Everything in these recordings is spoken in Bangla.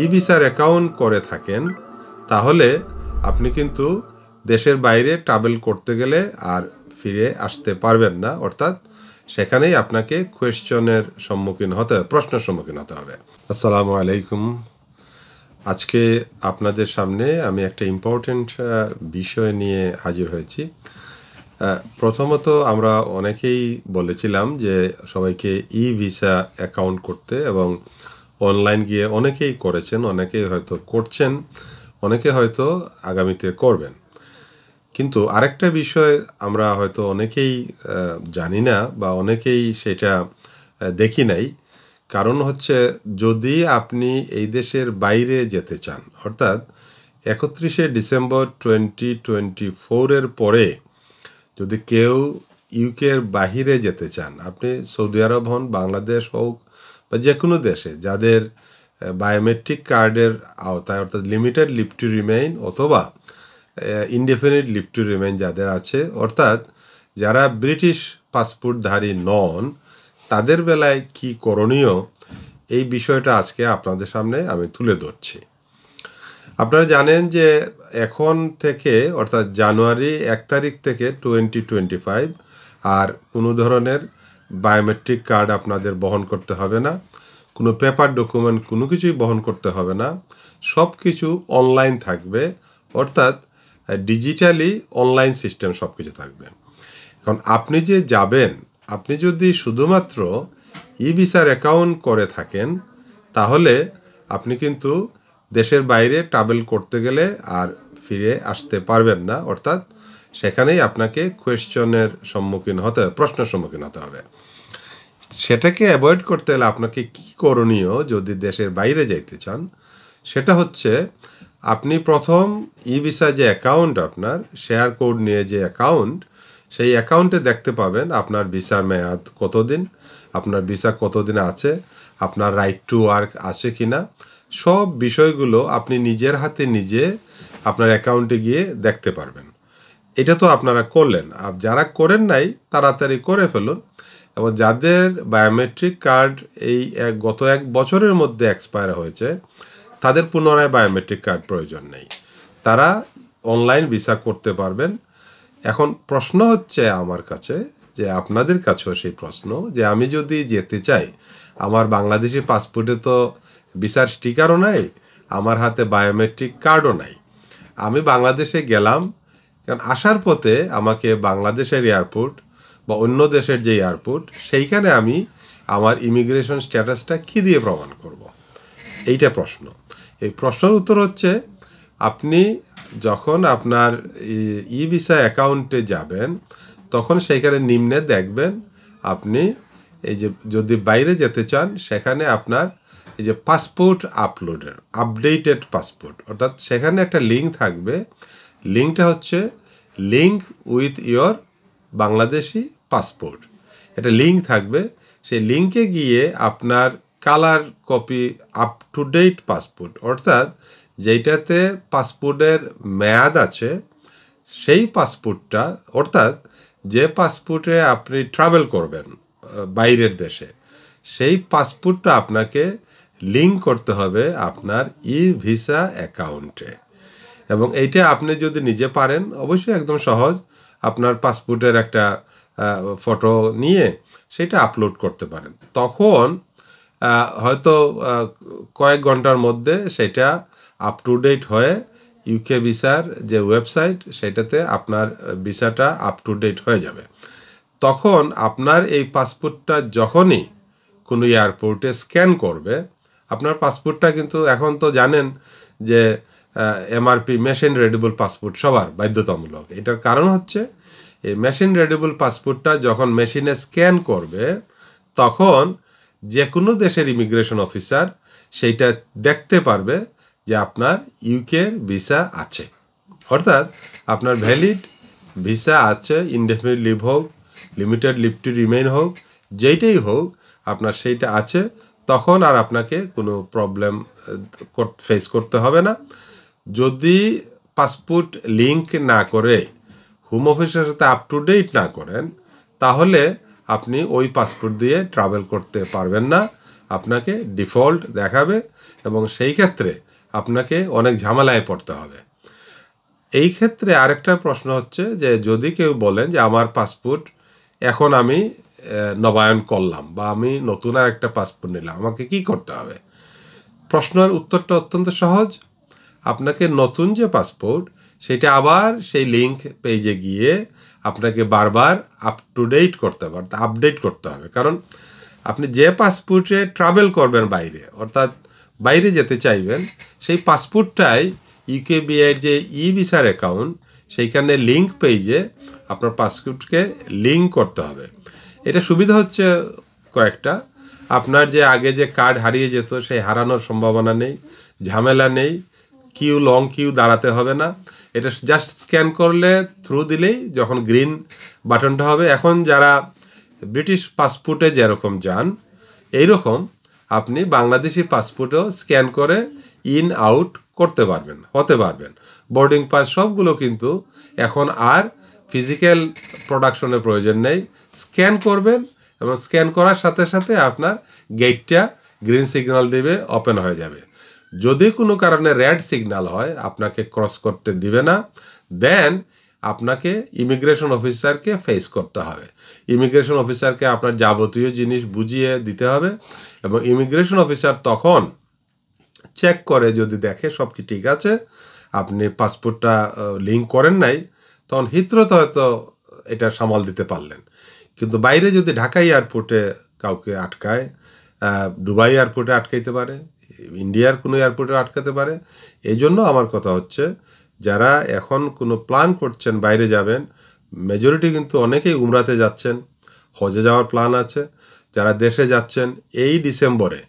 ই ভিসার অ্যাকাউন্ট করে থাকেন তাহলে আপনি কিন্তু দেশের বাইরে ট্রাভেল করতে গেলে আর ফিরে আসতে পারবেন না, অর্থাৎ সেখানেই আপনাকে কোয়েশ্চনের সম্মুখীন হতে হবে, প্রশ্নের সম্মুখীন হতে হবে। আসসালামু আলাইকুম। আজকে আপনাদের সামনে আমি একটা ইম্পর্টেন্ট বিষয় নিয়ে হাজির হয়েছি। প্রথমত আমরা অনেকেই বলেছিলাম যে সবাইকে ই ভিসা অ্যাকাউন্ট করতে, এবং অনলাইন গিয়ে অনেকেই করেছেন, অনেকেই হয়তো করছেন, অনেকে হয়তো আগামীতে করবেন। কিন্তু আরেকটা বিষয় আমরা হয়তো অনেকেই জানি না বা অনেকেই সেটা দেখি নাই। কারণ হচ্ছে, যদি আপনি এই দেশের বাইরে যেতে চান, অর্থাৎ 31শে ডিসেম্বর 2024 পরে যদি কেউ ইউকের বাহিরে যেতে চান, আপনি সৌদি আরব হন, বাংলাদেশ হোক বা যে কোনো দেশে যাদের বায়োমেট্রিক কার্ডের আওতায়, অর্থাৎ লিমিটেড লিভ টু রিমেইন অথবা ইনডেফিনিট লিভ টু রিমেইন যাদের আছে, অর্থাৎ যারা ব্রিটিশ পাসপোর্টধারী নন, তাদের বেলায় কি করণীয়, এই বিষয়টা আজকে আপনাদের সামনে আমি তুলে ধরছি। আপনারা জানেন যে এখন থেকে, অর্থাৎ জানুয়ারি 1 তারিখ থেকে 2025 আর কোনো ধরনের বায়োমেট্রিক কার্ড আপনাদের বহন করতে হবে না, কোনো পেপার ডকুমেন্ট কোনো কিছুই বহন করতে হবে না, সব কিছু অনলাইন থাকবে, অর্থাৎ ডিজিটালি অনলাইন সিস্টেম সব কিছু থাকবে। এখন আপনি যে যাবেন, আপনি যদি শুধুমাত্র ই ভিসার অ্যাকাউন্ট করে থাকেন তাহলে আপনি কিন্তু দেশের বাইরে ট্রাভেল করতে গেলে আর ফিরে আসতে পারবেন না, অর্থাৎ সেখানেই আপনাকে কোয়েশ্চনের সম্মুখীন হতে হবে, প্রশ্নের সম্মুখীন হতে হবে। সেটাকে অ্যাভয়েড করতে হলে আপনাকে কী করণীয় যদি দেশের বাইরে যাইতে চান, সেটা হচ্ছে আপনি প্রথম ই ভিসা যে অ্যাকাউন্ট, আপনার শেয়ার কোড নিয়ে যে অ্যাকাউন্ট, সেই অ্যাকাউন্টে দেখতে পাবেন আপনার ভিসার মেয়াদ কতদিন, আপনার ভিসা কতদিন আছে, আপনার রাইট টু ওয়ার্ক আছে কি না, সব বিষয়গুলো আপনি নিজের হাতে নিজে আপনার অ্যাকাউন্টে গিয়ে দেখতে পারবেন। এটা তো আপনারা করলেন, আর যারা করেন নাই তাড়াতাড়ি করে ফেলুন। এবং যাদের বায়োমেট্রিক কার্ড এই গত 1 বছরের মধ্যে এক্সপায়ার হয়েছে, তাদের পুনরায় বায়োমেট্রিক কার্ড প্রয়োজন নেই, তারা অনলাইন ভিসা করতে পারবেন। এখন প্রশ্ন হচ্ছে আমার কাছে, যে আপনাদের কাছেও সেই প্রশ্ন, যে আমি যদি যেতে চাই, আমার বাংলাদেশি পাসপোর্টে তো ভিসার স্টিকারও নাই, আমার হাতে বায়োমেট্রিক কার্ডও নাই, আমি বাংলাদেশে গেলাম, কারণ আসার পথে আমাকে বাংলাদেশের এয়ারপোর্ট বা অন্য দেশের যে এয়ারপোর্ট, সেইখানে আমি আমার ইমিগ্রেশন স্ট্যাটাসটা কী দিয়ে প্রমাণ করব? এইটা প্রশ্ন। এই প্রশ্নের উত্তর হচ্ছে, আপনি যখন আপনার ই ভিসা অ্যাকাউন্টে যাবেন, তখন সেইখানে নিম্নে দেখবেন আপনি এই যে যদি বাইরে যেতে চান, সেখানে আপনার এই যে পাসপোর্ট আপডেটেড পাসপোর্ট, অর্থাৎ সেখানে একটা লিঙ্ক থাকবে। লিঙ্কটা হচ্ছে link with your Bangladeshi passport, একটা লিঙ্ক থাকবে। সেই লিঙ্কে গিয়ে আপনার colour copy up to date passport, অর্থাৎ যেইটাতে পাসপোর্টের মেয়াদ আছে, সেই পাসপোর্টটা, অর্থাৎ যে পাসপোর্টে আপনি ট্রাভেল করবেন বাইরের দেশে, সেই পাসপোর্টটা আপনাকে লিঙ্ক করতে হবে আপনার ই ভিসা অ্যাকাউন্টে। এবং এইটা আপনি যদি নিজে পারেন, অবশ্যই একদম সহজ, আপনার পাসপোর্টের একটা ফটো নিয়ে সেটা আপলোড করতে পারেন। তখন হয়তো কয়েক ঘন্টার মধ্যে সেটা আপ টু ডেট হয়ে ইউকে ভিসার যে ওয়েবসাইট, সেটাতে আপনার ভিসাটা আপ টু ডেট হয়ে যাবে। তখন আপনার এই পাসপোর্টটা যখনই কোনো এয়ারপোর্টে স্ক্যান করবে, আপনার পাসপোর্টটা কিন্তু এখন তো জানেন যে এমআরপি মেশিন রিডেবল পাসপোর্ট সবার বাধ্যতামূলক। এটার কারণ হচ্ছে, এই মেশিন রিডেবল পাসপোর্টটা যখন মেশিনে স্ক্যান করবে, তখন যে কোনো দেশের ইমিগ্রেশন অফিসার সেইটা দেখতে পারবে যে আপনার ইউকের ভিসা আছে, অর্থাৎ আপনার ভ্যালিড ভিসা আছে, ইনডেফিনিট লিভ হোক, লিমিটেড লিভ টু রিমেইন হোক, যেইটাই হোক, আপনার সেইটা আছে। তখন আর আপনাকে কোনো প্রবলেম ফেস করতে হবে না। যদি পাসপোর্ট লিঙ্ক না করে, হোম অফিসের সাথে আপ টু ডেট না করেন, তাহলে আপনি ওই পাসপোর্ট দিয়ে ট্রাভেল করতে পারবেন না। আপনাকে ডিফল্ট দেখাবে এবং সেই ক্ষেত্রে আপনাকে অনেক ঝামেলায় পড়তে হবে। এই ক্ষেত্রে আরেকটা প্রশ্ন হচ্ছে যে যদি কেউ বলেন যে আমার পাসপোর্ট এখন আমি নবায়ন করলাম বা আমি নতুন আর একটা পাসপোর্ট নিলাম, আমাকে কি করতে হবে? প্রশ্নের উত্তরটা অত্যন্ত সহজ। আপনাকে নতুন যে পাসপোর্ট সেটা আবার সেই লিঙ্ক পেজে গিয়ে আপনাকে বারবার আপডেট করতে হবে। কারণ আপনি যে পাসপোর্টে ট্রাভেল করবেন বাইরে, অর্থাৎ বাইরে যেতে চাইবেন, সেই পাসপোর্টটাই ইউকেবিআইয়ের যে ভিসার অ্যাকাউন্ট সেইখানে লিঙ্ক পেজে আপনার পাসপোর্টকে লিঙ্ক করতে হবে। এটা সুবিধা হচ্ছে কয়েকটা। আপনার যে আগে যে কার্ড হারিয়ে যেত সেই হারানোর সম্ভাবনা নেই, ঝামেলা নেই, লং কিউ দাঁড়াতে হবে না। এটা জাস্ট স্ক্যান করলে থ্রু দিলেই যখন গ্রিন বাটনটা হবে, এখন যারা ব্রিটিশ পাসপোর্টে যেরকম যান এইরকম আপনি বাংলাদেশি পাসপোর্টও স্ক্যান করে ইন আউট হতে পারবেন। বোর্ডিং পাস সবগুলো কিন্তু এখন আর ফিজিক্যাল প্রোডাকশনের প্রয়োজন নেই। স্ক্যান করবেন এবং স্ক্যান করার সাথে সাথে আপনার গেটটা গ্রিন সিগন্যাল দেবে, ওপেন হয়ে যাবে। যদি কোনো কারণে রেড সিগন্যাল হয়, আপনাকে ক্রস করতে দিবে না, দেন আপনাকে ইমিগ্রেশন অফিসারকে ফেস করতে হবে। ইমিগ্রেশন অফিসারকে আপনার যাবতীয় জিনিস বুঝিয়ে দিতে হবে এবং ইমিগ্রেশন অফিসার তখন চেক করে যদি দেখে সব কি ঠিক আছে, আপনি পাসপোর্টটা লিঙ্ক করেন নাই, তখন হিথ্রোতে হয়তো এটা সামাল দিতে পারলেন। কিন্তু বাইরে যদি ঢাকা এয়ারপোর্টে কাউকে আটকায়, দুবাই এয়ারপোর্টে আটকাইতে পারে, ইন্ডিয়ার কোনো এয়ারপোর্টে আটকাতে পারে। এই জন্য আমার কথা হচ্ছে যারা এখন কোনো প্ল্যান করছেন বাইরে যাবেন, মেজরিটি কিন্তু অনেকেই উমরাতে যাচ্ছেন, হজে যাওয়ার প্ল্যান আছে। যারা দেশে যাচ্ছেন এই ডিসেম্বরে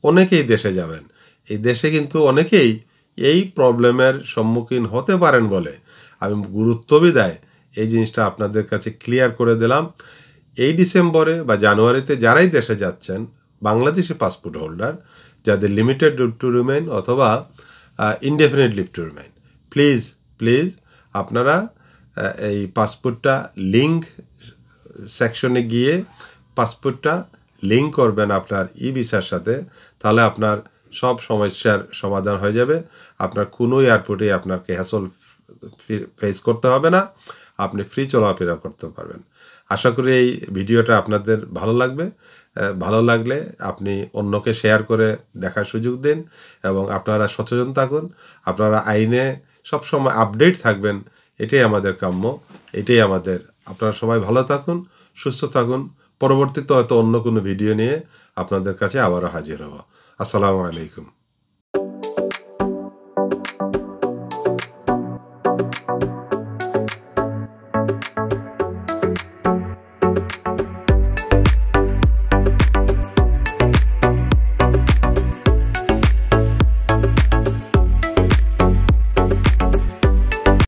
অনেকেই দেশে যাবেন। এই দেশে কিন্তু অনেকেই এই প্রবলেমের সম্মুখীন হতে পারেন বলে আমি গুরুত্ব বিদায় এই জিনিসটা আপনাদের কাছে ক্লিয়ার করে দিলাম। এই ডিসেম্বরে বা জানুয়ারিতে যারাই দেশে যাচ্ছেন, বাংলাদেশি পাসপোর্ট হোল্ডার যাদের লিমিটেড লিভ টু রিমেইন অথবা indefinite leave to remain, please আপনারা এই পাসপোর্টটা লিঙ্ক সেকশনে গিয়ে পাসপোর্টটা লিঙ্ক করবেন আপনার ভিসার সাথে। তাহলে আপনার সব সমস্যার সমাধান হয়ে যাবে। আপনার কোনো এয়ারপোর্টে আপনাকে হ্যাসল ফেস করতে হবে না, আপনি ফ্রি চলাফেরা করতে পারবেন। আশা করি এই ভিডিওটা আপনাদের ভালো লাগবে। ভালো লাগলে আপনি অন্যকে শেয়ার করে দেখার সুযোগ দিন এবং আপনারা সচেতন থাকুন। আপনারা আইনে সবসময় আপডেট থাকবেন, এটাই আমাদের কাম্য, এটাই আমাদের। আপনারা সবাই ভালো থাকুন, সুস্থ থাকুন। পরবর্তীতে হয়তো অন্য কোনো ভিডিও নিয়ে আপনাদের কাছে আবারও হাজির হব। আসসালামু আলাইকুম।